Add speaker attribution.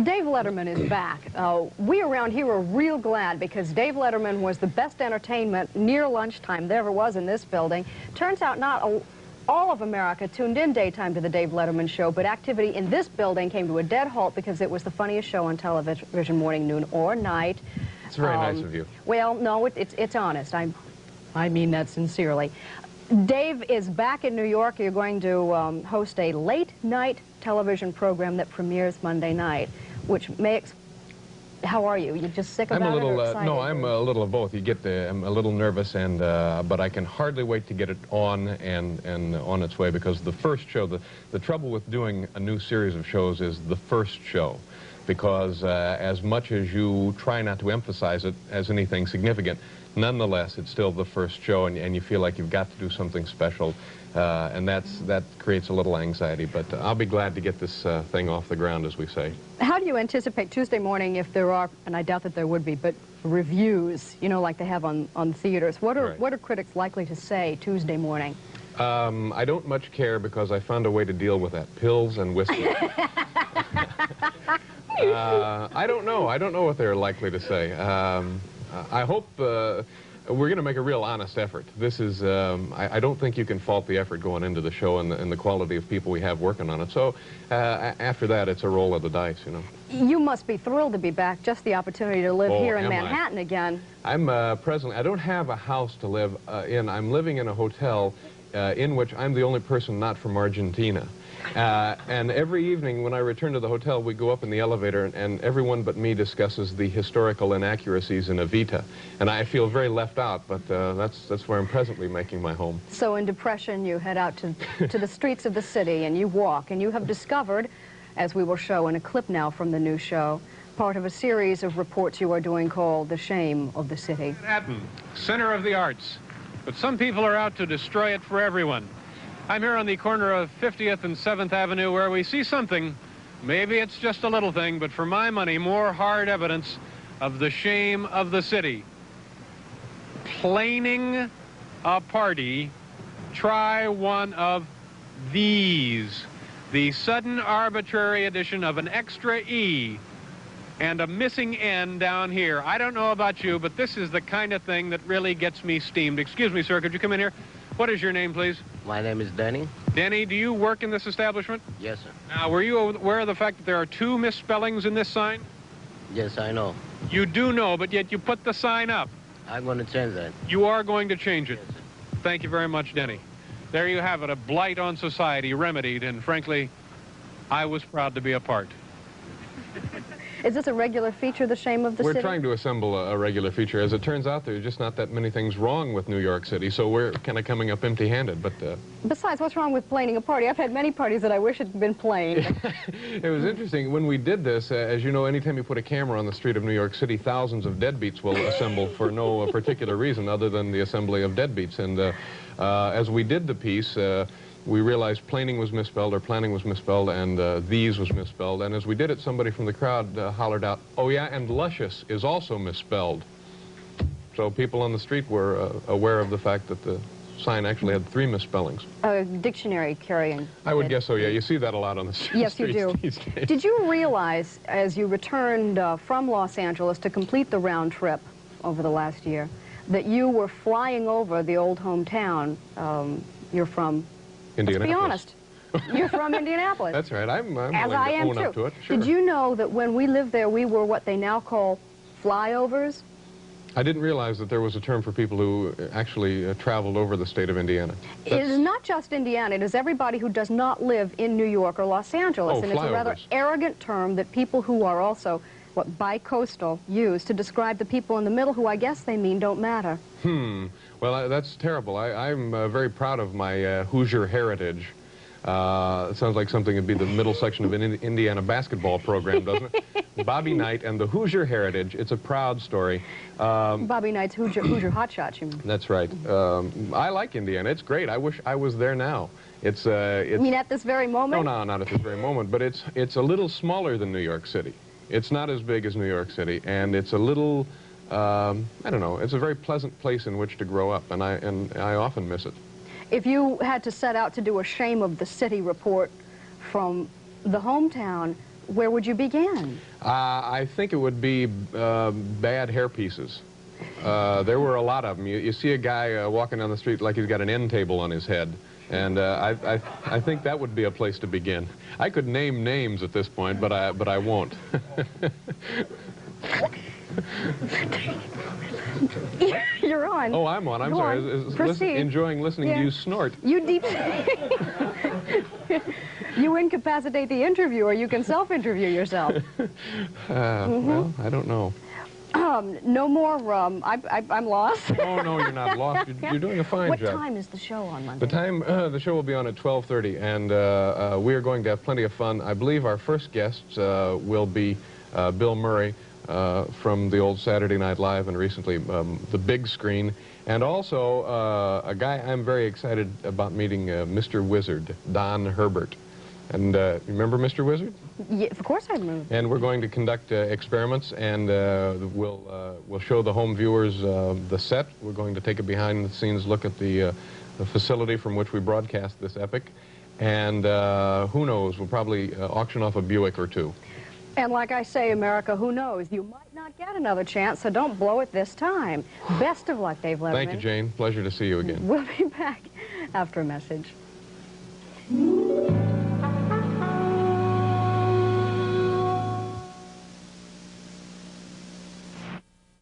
Speaker 1: Dave Letterman is back. We around here are real glad because Dave Letterman was the best entertainment near lunchtime there ever was in this building. Turns out not all of America tuned in daytime to the Dave Letterman show, but activity in this building came to a dead halt because it was the funniest show on television, morning, noon, or night.
Speaker 2: It's very nice of you.
Speaker 1: Well, no, it's honest. I mean that sincerely. Dave is back in New York. You're going to host a late-night television program that premieres Monday night, which makes... How are you? You just sick about it or excited?
Speaker 2: No, I'm a little of both. I'm a little nervous, but I can hardly wait to get it on and on its way, because the first show, the trouble with doing a new series of shows is the first show, because as much as you try not to emphasize it as anything significant, nonetheless, it's still the first show, and you feel like you've got to do something special, and that creates a little anxiety. But I'll be glad to get this thing off the ground, as we say.
Speaker 1: How do you anticipate Tuesday morning, if there are, and I doubt that there would be, but reviews, you know, like they have on theaters? What are critics likely to say Tuesday morning?
Speaker 2: I don't much care, because I found a way to deal with that: pills and whiskey. I don't know. I don't know what they're likely to say. I hope we're going to make a real honest effort. This is, I don't think you can fault the effort going into the show and the quality of people we have working on it. So after that, it's a roll of the dice, you know.
Speaker 1: You must be thrilled to be back, just the opportunity to live here in Manhattan again.
Speaker 2: I'm presently, I don't have a house to live in. I'm living in a hotel in which I'm the only person not from Argentina. And every evening when I return to the hotel, we go up in the elevator, and everyone but me discusses the historical inaccuracies in Evita. And I feel very left out, but that's where I'm presently making my home.
Speaker 1: So in depression, you head out to the streets of the city, and you walk, and you have discovered, as we will show in a clip now from the new show, part of a series of reports you are doing called The Shame of the City.
Speaker 3: Manhattan, center of the arts. But some people are out to destroy it for everyone. I'm here on the corner of 50th and 7th Avenue, where we see something. Maybe it's just a little thing, but for my money, more hard evidence of the shame of the city. Planing a party. Try one of these. The sudden arbitrary addition of an extra E and a missing N down here. I don't know about you, but this is the kind of thing that really gets me steamed. Excuse me, sir, could you come in here? What is your name, please?
Speaker 4: My name is Denny.
Speaker 3: Denny, do you work in this establishment?
Speaker 4: Yes, sir.
Speaker 3: Now, were you aware of the fact that there are 2 misspellings in this sign?
Speaker 4: Yes, I know.
Speaker 3: You do know, but yet you put the sign up.
Speaker 4: I'm going to change that.
Speaker 3: You are going to change it.
Speaker 4: Yes, sir.
Speaker 3: Thank you very much, Denny. There you have it, a blight on society remedied, and frankly, I was proud to be a part.
Speaker 1: Is this a regular feature, The Shame of the City?
Speaker 2: We're trying to assemble a regular feature. As it turns out, there's just not that many things wrong with New York City, so we're kind of coming up empty-handed. But
Speaker 1: besides, what's wrong with planing a party? I've had many parties that I wish had been planed.
Speaker 2: It was interesting. When we did this, as you know, anytime you put a camera on the street of New York City, thousands of deadbeats will assemble for no particular reason other than the assembly of deadbeats. And as we did the piece, we realized planing was misspelled, or planning was misspelled, and these was misspelled. And as we did it, somebody from the crowd hollered out, "Oh yeah, and luscious is also misspelled." So people on the street were aware of the fact that the sign actually had 3 misspellings.
Speaker 1: A dictionary carrying.
Speaker 2: I would guess so, yeah. You see that a lot on the streets.
Speaker 1: Yes, you do.
Speaker 2: These days.
Speaker 1: Did you realize, as you returned from Los Angeles to complete the round trip over the last year, that you were flying over the old hometown? You're from... Let's be honest. You're from Indianapolis.
Speaker 2: That's right. I'm
Speaker 1: as I am
Speaker 2: own up to it. Sure.
Speaker 1: Did you know that when we lived there, we were what they now call flyovers?
Speaker 2: I didn't realize that there was a term for people who actually traveled over the state of Indiana.
Speaker 1: It is not just Indiana. It is everybody who does not live in New York or Los Angeles.
Speaker 2: Oh,
Speaker 1: and it's a rather arrogant term that people who are also bi-coastal use to describe the people in the middle who I guess they mean don't matter.
Speaker 2: Well, that's terrible. I'm very proud of my Hoosier heritage. It sounds like something that'd be the middle section of an Indiana basketball program, doesn't it? Bobby Knight and the Hoosier heritage. It's a proud story.
Speaker 1: Bobby Knight's Hoosier Hotshots, you mean?
Speaker 2: That's right. I like Indiana. It's great. I wish I was there now. It's
Speaker 1: you mean at this very moment?
Speaker 2: No, not at this very moment. But it's a little smaller than New York City. It's not as big as New York City, and it's a little, I don't know, it's a very pleasant place in which to grow up, and I often miss it.
Speaker 1: If you had to set out to do a Shame of the City report from the hometown, Where would you begin?
Speaker 2: I think it would be bad hair pieces. There were a lot of them. You see a guy walking down the street like he's got an end table on his head, and I think that would be a place to begin. I could name names at this point, but I won't.
Speaker 1: You're on.
Speaker 2: Oh, I'm on. I'm
Speaker 1: Go
Speaker 2: sorry.
Speaker 1: on. Proceed.
Speaker 2: Enjoying listening to you snort.
Speaker 1: You deep. You incapacitate the interviewer. You can self-interview yourself.
Speaker 2: Well, I don't know.
Speaker 1: No more. I'm lost.
Speaker 2: Oh no, you're not lost. You're doing a fine
Speaker 1: What
Speaker 2: job.
Speaker 1: time is the show on Monday?
Speaker 2: The time, the show will be on at 12:30, and we are going to have plenty of fun. I believe our first guests will be Bill Murray from the old Saturday Night Live and recently the big screen, and also a guy I'm very excited about meeting, Mr. Wizard, Don Herbert. And remember Mr. Wizard?
Speaker 1: Yeah, of course I remember.
Speaker 2: And we're going to conduct experiments, and we'll show the home viewers the set. We're going to take a behind-the-scenes look at the facility from which we broadcast this epic. And who knows, we'll probably auction off a Buick or two.
Speaker 1: And like I say, America, who knows? You might not get another chance, so don't blow it this time. Best of luck, Dave Letterman.
Speaker 2: Thank you, Jane. Pleasure to see you again.
Speaker 1: We'll be back after a message.